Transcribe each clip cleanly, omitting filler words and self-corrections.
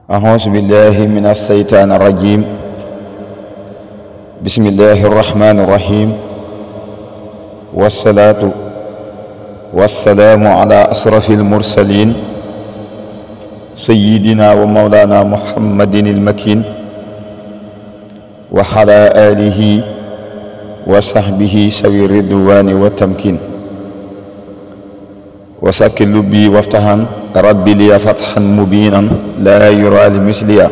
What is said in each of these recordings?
أعوذ بالله من الشيطان الرجيم. بسم الله الرحمن الرحيم، والصلاة والسلام على أشرف المرسلين سيدنا ومولانا محمد المكين وعلى آله وصحبه سوي الرضوان والتمكين. وسكن لبي وافتحا ربي لي فتحا مبينا لا يرى لمثليا،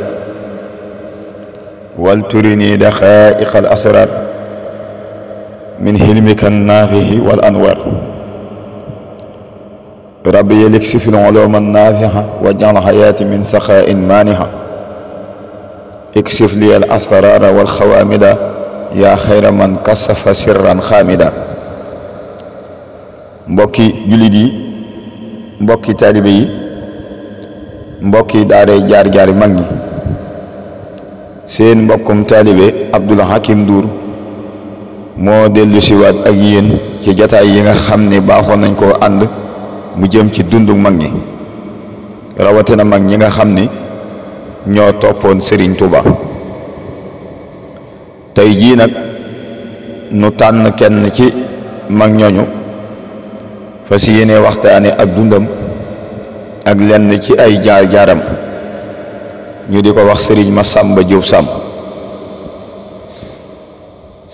ولترني دقائق الأسرار من حلمك النافع والأنوار. ربي يكشف العلوم النافعة واجعل حياتي من سخاء مانحة. اكشف لي الأسرار والخوامد يا خير من كشف سرا خامدا. mbokki jullit yi, mbokki taalibe yi, mbokki daaray jaar-jaari mag ñi, seen mbokkum taalibe Abdul Hakim Ndour moo dellu siwaat ak yéen ci jataay yi nga xam ne baaxoon nañ koo ànd mu jëm ci dundu mag ñi, rawatina mag ñi nga xam ni ñoo toppoon Serigne Touba. tey jii nag nu tànn kenn ci mag ñooñu fas yéene waxtaane ak dundam ak lenn ci ay jaar-jaaram, ñu di ko wax Serigne Massamba Diop Sam.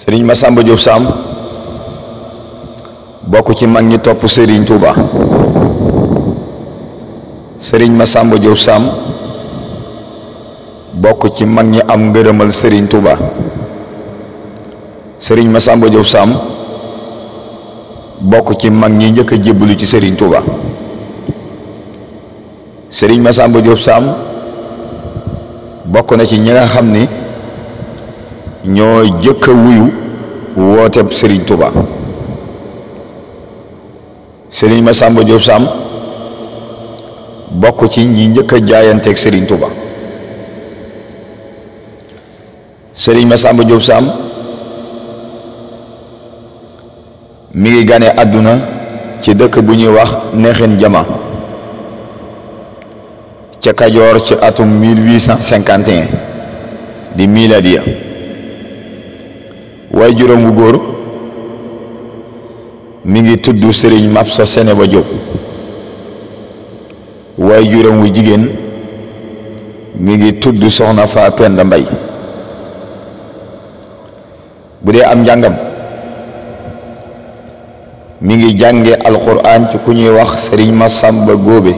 Serigne Massamba Diop Sam bokk ci mag ñi topp Serigne Touba. Serigne Massamba Diop Sam bokk ci mag ñi am ngërëmal Serigne Touba. Serigne Massamba Diop Sam bokk ci mag ñi njëkk a jébbalu ci Serigne Touba. Serigne Massamba Diop Sam bokk na ci ñi nga xam ni ñoo jëkk a wuyu wooteb Serigne Touba. Serigne Massamba Diop Sam bokk ci ñi njëkk a jaayanteeg Serigne Touba. Serigne Massamba Diop Sam mi ngi gane àdduna ci dëkk bu ñuy wax Neexeen Jama ca Kajoor ci atum 1851 di miladiya. waaye juróom wu góor mi ngi tudd Serigne Mabsa Seneba Diop. waaye juróom wu jigéen mi ngi tudd Soxna Fa Penda Mbay. bu dee am njàngam mi ngi jànge alquran ci ku ñuy wax Serigne Massamba Góobe.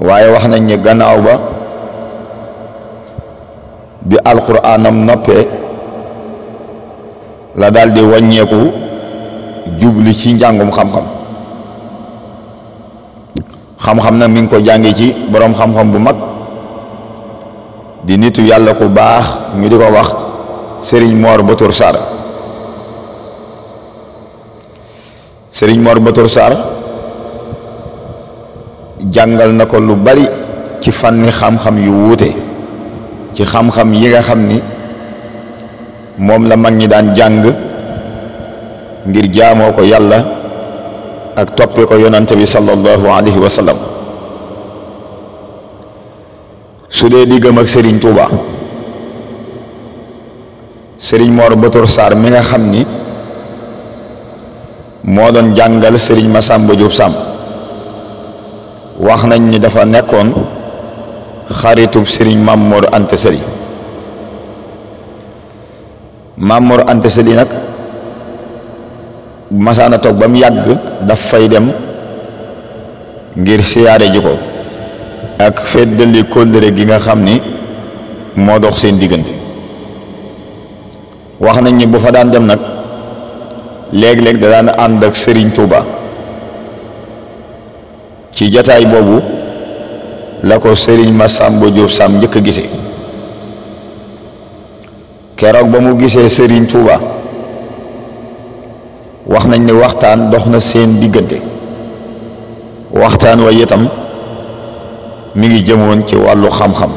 waaye wax nañ ne gannaaw ba bi alquranam noppee la daldi wàññeeku jubli ci njàngum xam-xam na mi ngi ko jànge ci boroom xam-xam bu mag di nitu yàlla ku baax ñu di ko wax Serigne Mor Batour Sarr. Serigne Mor Batour Sarr jàngal na ko lu bari ci fànni xam-xam yu wuute, ci xam-xam yi nga xam ni moom la mag ñi daan jàng ngir jaamoo ko yàlla ak toppe ko yonante bi sallallahu alayhi wa sallam. su dee diggam ak Serigne Touba, Serigne Mor Batour Sarr mi nga xam ni moo doon jàngal Serigne Massamba Diop Sam wax nañ ni dafa nekkoon xaritub Serigne Mamor Anta Sali. Mamor Anta Sali nag masaana toog ba mu yàgg daf fay dem ngir siyaare ji ko ak feddali kóllëre gi nga xam ni moo dox seen diggante. wax nañ ni bu fa daan dem nag léeg-léeg da daan ànd ak Serigne Touba. ci jataay boobu la ko Serigne Massamba Diop Sam njëkk a gisee. keroog ba mu gisee Serigne Touba wax nañ ni waxtaan dox na seen diggante. waxtaan wa itam mi ngi jëmoon ci wàllu xam-xam.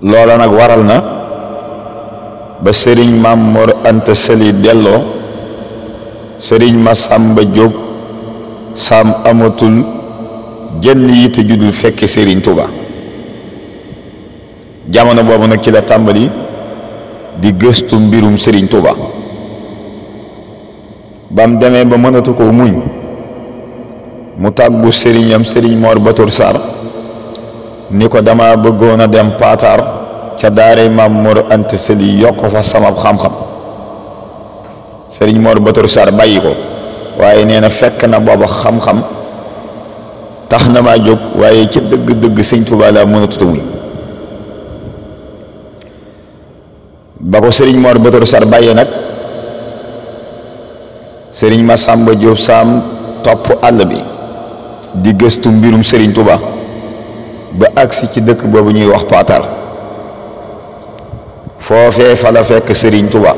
loola nag waral na ba Serigne Mamor Anta Sali delloo Serigne Massamba Diop Sam amatul jenn yitte judul fekke Serigne Touba. jamono boobu nag ci la tàmbali di gëstu mbirum Serigne Touba. bam demee ba mënatu ko muñ mu tàggu sëriñam Serigne Mor Batour Sarr ni ko dama bëggoon a dem Paatar ca daare Maam Mor Anta Sali yokk fa sama xam-xam. Serigne Mor Batour Sarr bàyyi ko waaye nee na fekk na booba xam-xam tax na maa jóg waaye ca dëgg-dëgg Sëñ Touba laa mënatu muñ. ba ko Serigne Mor Batour Sarr bàyyee nag Serigne Massamba Diop Sam topp àll bi di gëstu mbirum Serigne Touba ba agsi ci dëkk boobu ñuy wax Paatar. foofee fa la fekk Serigne Touba.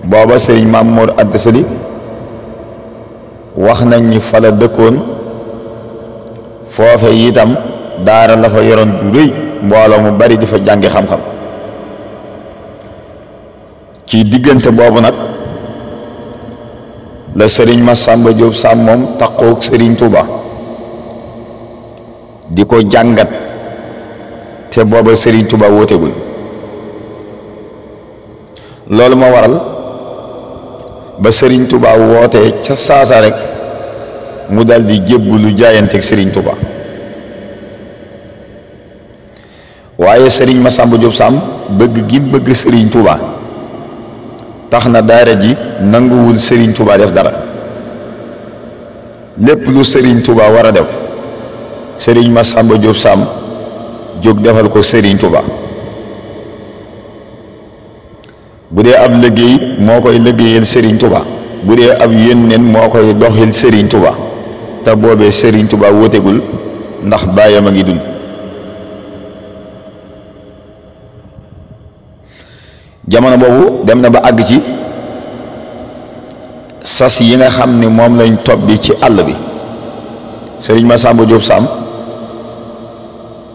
booba Serigne Maam Mor Anta Sali wax nañ ni fa la dëkkoon. foofe itam daara la fa yoroon ju rëy mbooloo mu bari di fa jàngi xam-xam. ci diggante boobu nag la Serigne Massamba Diop Sam moom taqoog Serigne Touba di ko jàngat te booba Serigne Touba wóotegul. loolu ma waral ba Serigne Touba wootee ca saasa rek mu dal di jébbulu jaayanteeg Serigne Touba. waaye Serigne Massamba Diop Sam bëgg gi bëgg Serigne Touba tax na daara ji nanguwul Serigne Touba def dara. lépp lu Serigne Touba war a def Serigne Massamba Diop Sam jóg defal ko Serigne Touba. bu dee ab liggéey moo koy liggéeyal Serigne Touba. bu dee ab yónneen moo koy doxil Serigne Touba. te boobee Serigne Touba wóotegul ndax baayam a ngi dund. jamono boobu dem na ba àgg ci sas yi nga xam ni moom lañ tobbi ci àll bi. Serigne Massamba Diop Sam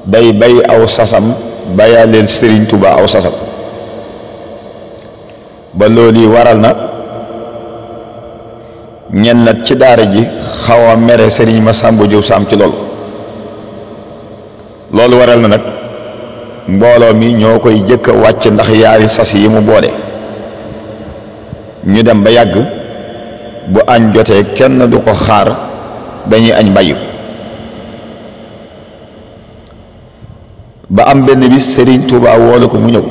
day bay aw sasam bayaaleel Serigne Touba aw sasam. ba loolu yi waral na ñenn nag ci daara ji xaw a mere Serigne Massamba Diop Sam ci loolu waral na nag mbooloo mi ñoo koy jëkk a wàcc ndax yaari sas yi mu boole. ñu dem ba yàgg bu añ jotee kenn du ko xaar dañuy añ bàyyi. ba am benn bis Serigne Touba woolu ko mu ñëw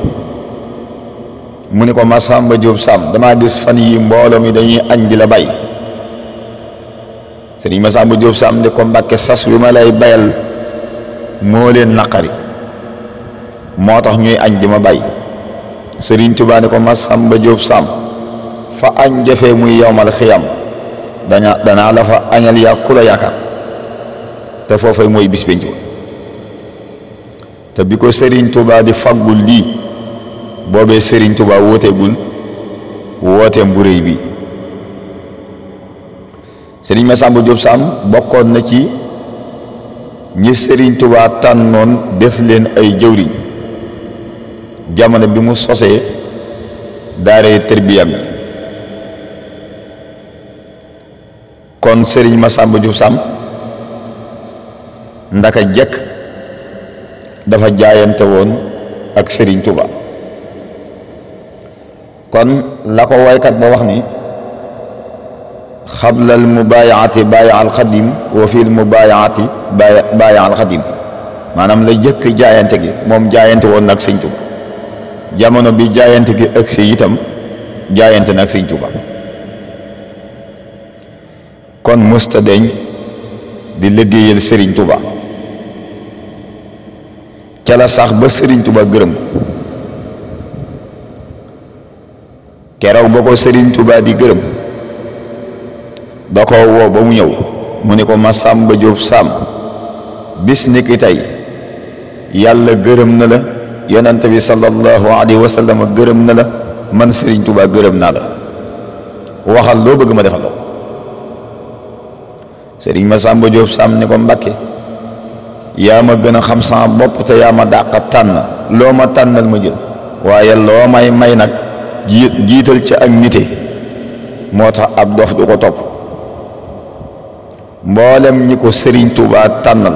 mu ni ko Massamba Diop Sam damaa gis fan yi mbooloo mi dañuy añ di la bay. Serigne Massamba Diop Sam di ko Mbàkke sas wi ma lay bayal moo leen naqari moo tax ñuy añ di ma bay. Serigne Touba ni ko Massamba Diop Sam fa añ jafee muy yowmal xiyam danaa la fa añal yaa ku la yaakaar te foofay mooy bis penc te bi ko Serigne Touba di faggul lii boobee Serigne Touba wooteegul wooteem bu réy bi. Serigne Massamba Diop Sam bokkoon na ci ñi Serigne Touba tànnoon def leen ay jëwriñ jamono bi mu sosee daaree tërbiyam bi. kon Serigne Massamba Diop Sam ndaka jekk dafa jaayante woon ak Serigne Touba. kon la ko woykat ba wax ni xabla al mubaayaati baaya al xadim wa fi al mubaayaati baaya al xadim maanaam la jëkk jaayante gi moom jaayante woon nag Sëñ Touba. jamono bi jaayante gi ëgsi itam jaayante nag Sëñ Touba. kon musta deñ di liggéeyal Serigne Touba ca la sax ba Serigne Touba gërëm keroog boo ko Serigne Touba di gërëm da ko woo ba mu ñëw mu ni ko Massamba Diop Sam bis ni ki tey yàlla gërëm na la yonent bi sallallahu alayhi wa sallam gërëm na la man Serigne Touba gërëm naa la waxal loo bëgg ma defal la. Serigne Massamba Diop Sam ni ko Mbàkke yaa ma gën a xam sama bopp te yaa ma dàq tànn loo ma tànnal ma jël waaye loo may nag jiital ci ak nite moo tax ab dof du ko topp mboolem ñi ko Serigne Touba tànnal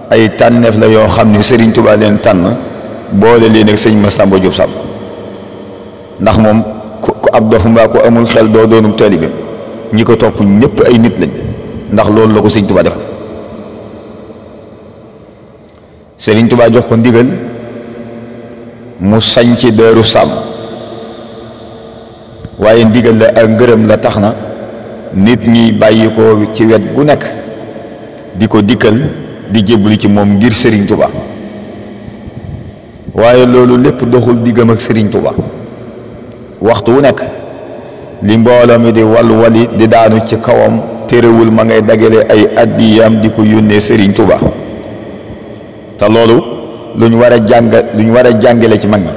ay tànneef la yoo xam ni Serigne Touba leen tànn boole leen ak sëñ Massamba Diop Samb ndax moom ku ab dof mbaa ko amul xel doo doonub taalibe ñi ko topp ñëpp ay nit lañ ndax loolu la ko Serigne Touba def Serigne Touba jox ko ndigal mu sañ ci Daaru Sam waaye ndigal la ak ngërëm la tax na nit ñi bàyyi ko ci wet gu nekk di ko dikkal di jébbalu ci moom ngir Serigne Touba waaye loolu lépp doxul diggam ak Serigne Touba waxtu wu nekk li mbooloo mi di wali di daanu ci kawam terewul ma ngay dagale ay addiyam di ko yónnee Serigne Touba te loolu lu ñu war a jàngale ci mag ñi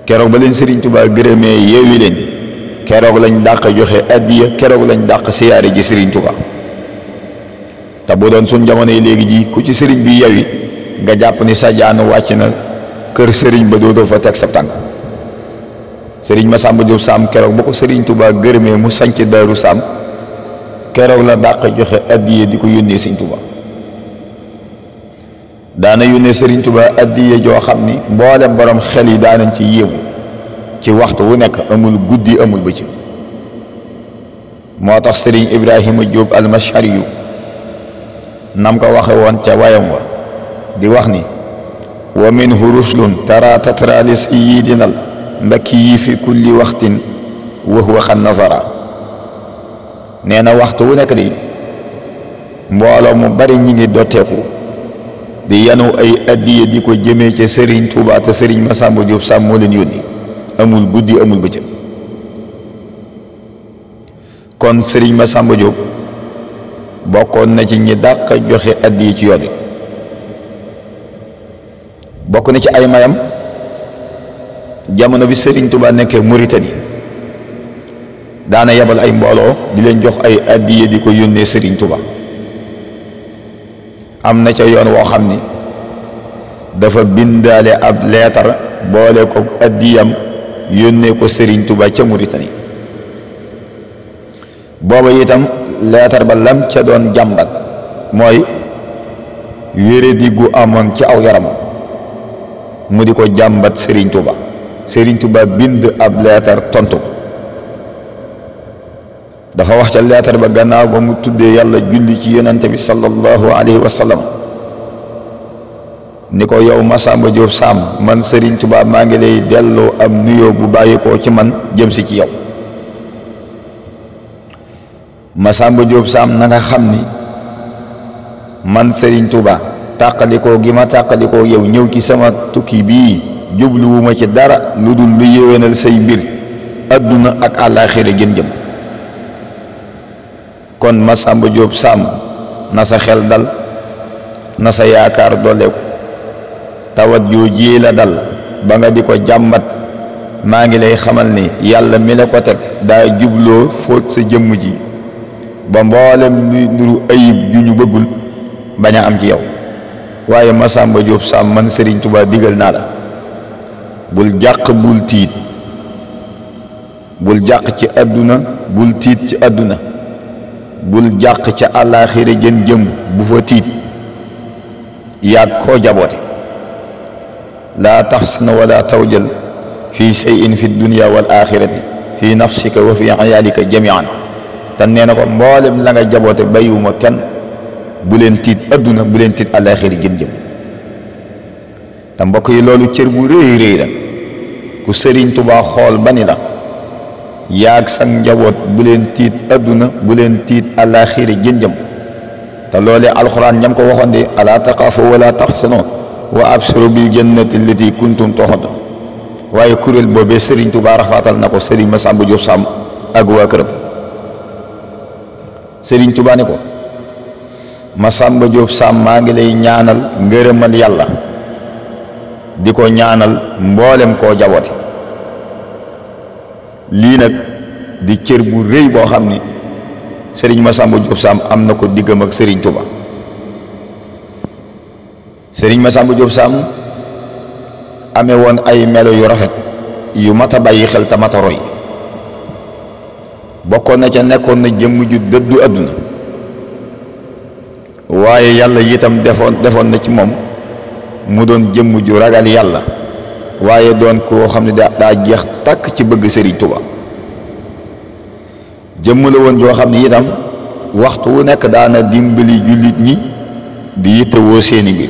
keroog ba leen Serigne Touba gërëmee yeewi leen keroog lañ dàq joxe addiya keroog lañ dàq siyaare ji Serigne Touba te bu doon suñ jamono yi léegi ji ku ci Serigne bi yewi nga jàpp ni sa jaan wàcc na kër Serigne ba dootoo fa teg sa tànk Serigne Massamba Diop Samb keroog ba ko Serigne Touba gërëmee mu sanc Daaru Sam keroog la dàq joxe addiya di ko yónnee Serigne Touba daana yónnee Serigne Touba addiya joo xam ni mboolem borom xel yi daanañ ci yéemu ci waxtu wu nekk amul guddi amul bëccëg moo tax Serigne Ibrahima Diop almashariyu nam ko waxe woon ca wayam wa di wax ni wa minhu ruslun tara tatrali sayidinal mbakki yi fi kulli waxtin wa huwa xan nazara nee na waxtu wu nekk di mbooloo mu bari ñi ngi dotteeku di yanu ay addiya di ko jëmee ca Serigne Touba te Serigne Massamba Diop Samb moo leen yónni amul guddi amul bëccëg kon Serigne Massamba Diop bokkoon na ci ñi dàq joxe addiya ci yoon wi bokk na ci ay mayam jamono bi Serigne Touba nekkee Mauritanie daana yabal ay mbooloo di leen jox ay addiya di ko yónnee Serigne Touba am na ca yoon woo xam ni dafa bindaale ab leetar boole ko addiyam yónnee ko Serigne Touba ca Mauritanie booba itam leetar ba lam ca doon jàmbat mooy wéradi gu amoon ci aw yaramam mu di ko jàmbat Serigne Touba Serigne Touba bind ab leetar tontu ko dafa wax ca leetar ba gannaaw ba mu tuddee yàlla julli ci yonante bi sallallahu alayhi wa sallam ni ko yow Massamba Diop Samb man Serigne Touba maa ngi lay delloo am nuyoo bu bàyyi ko ci man jëm si ci yow Massamba Diop Samb na nga xam ni man Serigne Touba tàqalikoo gi ma tàqalikoo yow ñëw ci sama tukki bii jubluwuma ci dara lu dul lu yéwénal say mbir adduna ak àllaaxira gën jëm kon Massamba Diop Samb na sa xel dal na sa yaakaar dooleeku tawat joojii la dal ba nga di ko jàmbat maa ngi lay xamal ni yàlla mi la ko teg daa jubloo fóot sa jëmm ji ba mboolem luy nuru ayib ju ñu bëggul bañ a am ci yow waaye Massamba Diop Samb man Serigne Touba digal naa la bul jàq bul tiit bul jàq ci àdduna bul tiit ci àdduna bul jàq ca àllaaxira jën jëm bu fa tiit yaag koo jaboote laa taxsan wala tawjal fi shay'in fi dunya wal axirati fi nafsika wa fi ayalika jamian te nee na ko mboolem la nga jaboote bàyyiwuma kenn bu leen tiit adduna bu leen tiit àllaaxira jën jëm te mbokk yi loolu cër bu rëy rëy la ku Serigne Touba xool ba ni la yaag sang njaboot bu leen tiit adduna bu leen tiit àllaaxira jën jëm te loolee alxuraan ñam ko waxoon de alaa taqaafu wala taxsanu wa absiru bil jannati allati kuntum tuu'aduun waaye kuréel boobee Serigne Touba rafaatal na ko Serigne Massamba Diop Samb ak waa këram Serigne Touba ni ko Massamba Diop Samb maa ngi lay ñaanal ngërëmal yàlla di ko ñaanal mboolem koo jaboote lii nag di cër bu rëy boo xam ni Serigne Massamba Diop Samb am na ko diggam ak Serigne Touba Serigne Massamba Diop Samb amee woon ay melo yu rafet yu mat a bàyyi xel te mat a roy bokkoon na ca nekkoon na jëmm ju dëddu àdduna waaye yàlla itam defoon na ci moom mu doon jëmm ju ragal yàlla waaye doon koo xam ne daa jeex tàkk ci bëgg Sëriñ Tuba jëmm la woon joo xam ne itam waxtu wu nekk daana dimbali jullit ñi di yittewoo seeni mbir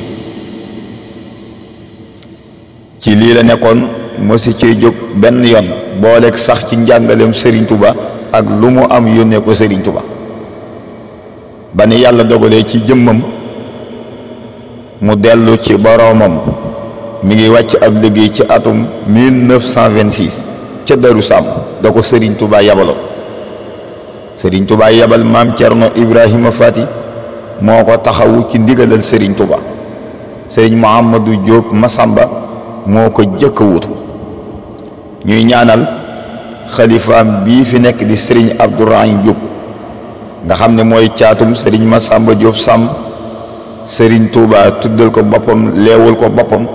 ci lii la nekkoon mosi cee jóg benn yoon booleeg sax ci njàngaleem Sëriñ Tuba ak lu mu am yónnee ko Sëriñ Tuba ba ni yàlla dogalee ci jëmmam mu dellu ci boroomam mi ngi wàcc ab liggéey ci atum 1926 ca Daru Sàmm da ko Sëriñ Tuba yabaloon Sëriñ Tuba yabal maam Cerno Ibrahima Fati moo ko taxawu ci ndigalal Sëriñ Tuba Sëriñ Muhammadu Jóob Masamba moo ko jëkk a wutu ñuy ñaanal xalifaam bii fi nekk di Sëriñ Abdourahim Jóob nga xam ne mooy caatum Sëriñ Masamba Jóob Sàmm Sëriñ Tuba tuddal ko boppam leewul ko boppam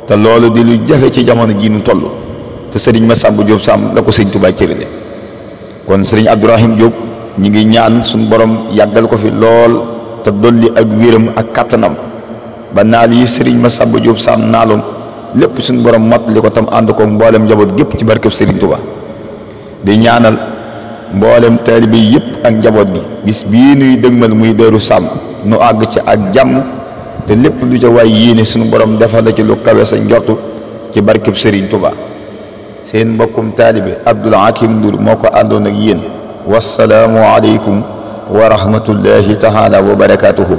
te loolu di lu jafe ci jamono ji nu toll te Sëriñ Masamba Jóob Sàmm la ko Sëriñ Tuba cërale kon Sëriñ Abdourahim Jóob ñi ngi ñaan suñu borom yàggal ko fi lool te dolli ak wéram ak kàttanam ba naal yi Sëriñ Masamba Jóob Sàmm naaloon lépp suñu borom mottali ko tam ànd ko mboolem njaboot gépp ci barkeb Sëriñ Tuba di ñaanal mboolem taalibe yi yëpp ak njaboot gi bis bii nuy dëgmal muy Daaru Sàmm nu àgg ci ak jàmm te lépp lu ca waay yéene suñu borom defal la ci lu kawe sa njortu ci barkeb Sëriñ Tuba seen mbokkum taalibe Abdul Hakim Ndour moo ko àndoon ak yéen wassalaamu aleykum wa rahmatullahi taala wa barakaatuhu